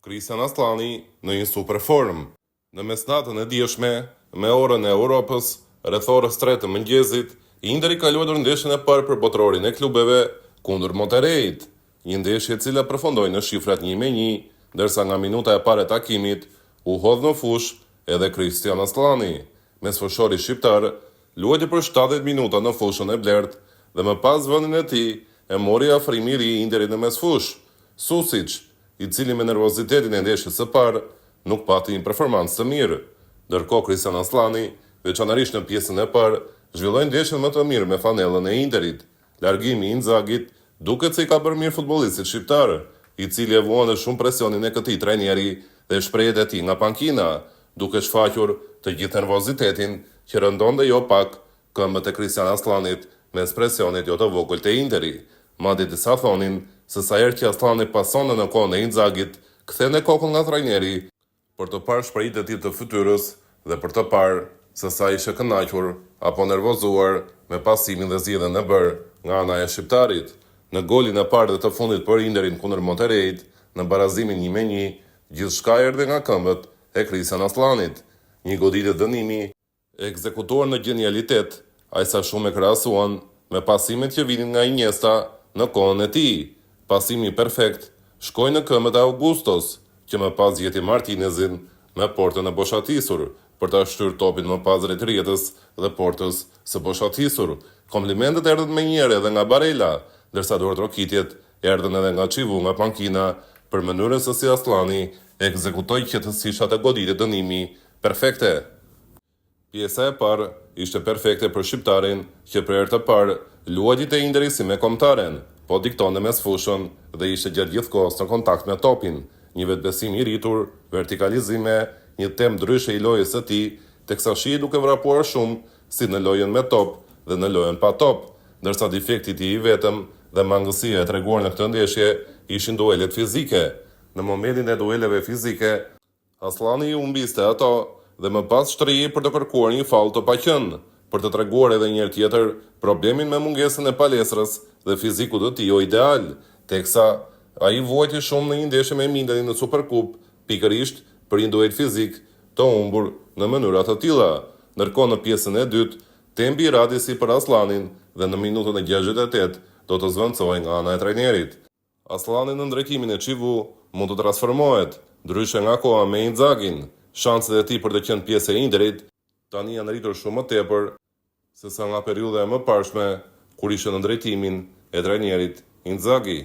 Kristian Aslani në një super form. Në mesnatën e dieshme, me orën e Europës, rreth orës 3 të mëngjesit, Interi ka luajtur ndeshjen e parë për botrorin e klubeve kundër Monterreyt, një ndeshje e cila përfundoi në shifrat 1-1, ndërsa nga minuta e parë e takimit u hodh në fush edhe Kristian Aslani. Mesfushori shqiptar luajti për 70 minuta në fushën e blertë dhe më pas vendin e tij e mori afrimi i ri Interit në mesfush, Susic, i cili me nervozitetin e ndeshjes së parë nuk pati një performancë të mirë. Ndërkohë Kristian Aslani, veçanërisht në pjesën e parë, zhvilloi ndeshjen më të mirë me fanellën e Interit. Largimi i Inzagit duket se i ka bërë mirë futbollistit shqiptar, i cili e vuan shumë presionin e këtij trajneri dhe shprehjet e tij nga pankina, duke shfaqur të gjithë nervozitetin që rëndonte jo pak këmbët e Kristian Aslanit mes presionit jo të vogël të Interi. Madje disa thonin se sa herë që Aslani pason në kohën e Inzagit, kthen e kokën nga trajneri për të parë shprehjet e tij të fytyrës dhe për të parë se sa ishte kënaqur apo nervozuar me pasimin dhe zgjedhjen e bërë nga ana e shqiptarit. Në golin e parë dhe të fundit për Interin kundër Monterreyt, në barazimin 1-1, gjithçka erdhi nga këmbët e Kristian Aslanit. Një goditje dënimi e ekzekutuar në genialitet, aq sa shumë e krahasuan me pasimet që vinin nga Iniesta në kohën e tij. Pasimi perfekt shkoi në këmbët e Augustos, që më pas gjeti Martinezin me portën e boshatisur për ta shtyrë topin më pas drejt rrjetës dhe portës së boshatisur. Komplimentet erdhën menjëherë edhe nga Barella, ndërsa dorëtrokitjet erdhën edhe nga Chivu nga pankina për mënyrën se si Aslani ekzekutoi qetësisht e goditje dënimi perfekte. Pjesa e parë ishte perfekte për shqiptarin që për herë të parë luajti te Interi si me kombëtaren, po diktonte mes fushën dhe ishte gjatë gjithkohës në kontakt me topin. Një vetbesim i rritur, vertikalizime, një temë ndryshe i lojës së tij, teksa shihej duke vrapuar shumë si në lojën me top dhe në lojën pa top, ndërsa defekti i tij i vetëm dhe mangësia e treguar në këtë ndeshje ishin duelet fizike. Në momentin e dueleve fizike, Aslani i humbiste ato dhe më pas shtrihej për të kërkuar një faull të paqënë, për të treguar edhe një herë tjetër problemin me mungesën e palestrës dhe fizikut të tij jo ideal, teksa ai vuajti shumë në një ndeshje me Milanin në Superkup, pikërisht për një duel fizik të humbur në mënyra të tilla. Ndërkohë në pjesën e dytë, tempi i radhësi për Aslanin dhe në minutën e 68 do të zvendçohej nga ana e trajnerit. Aslani në ndrejtimin e Chivu mund të transformohet, ndryshe nga koha me Inzaghin. Shanset e tij për të qenë pjesë e Interit tani janë rritur shumë më tepër sesa nga periudha e mëparshme kur ishte në ndrejtimin e trajnerit Inzaghi.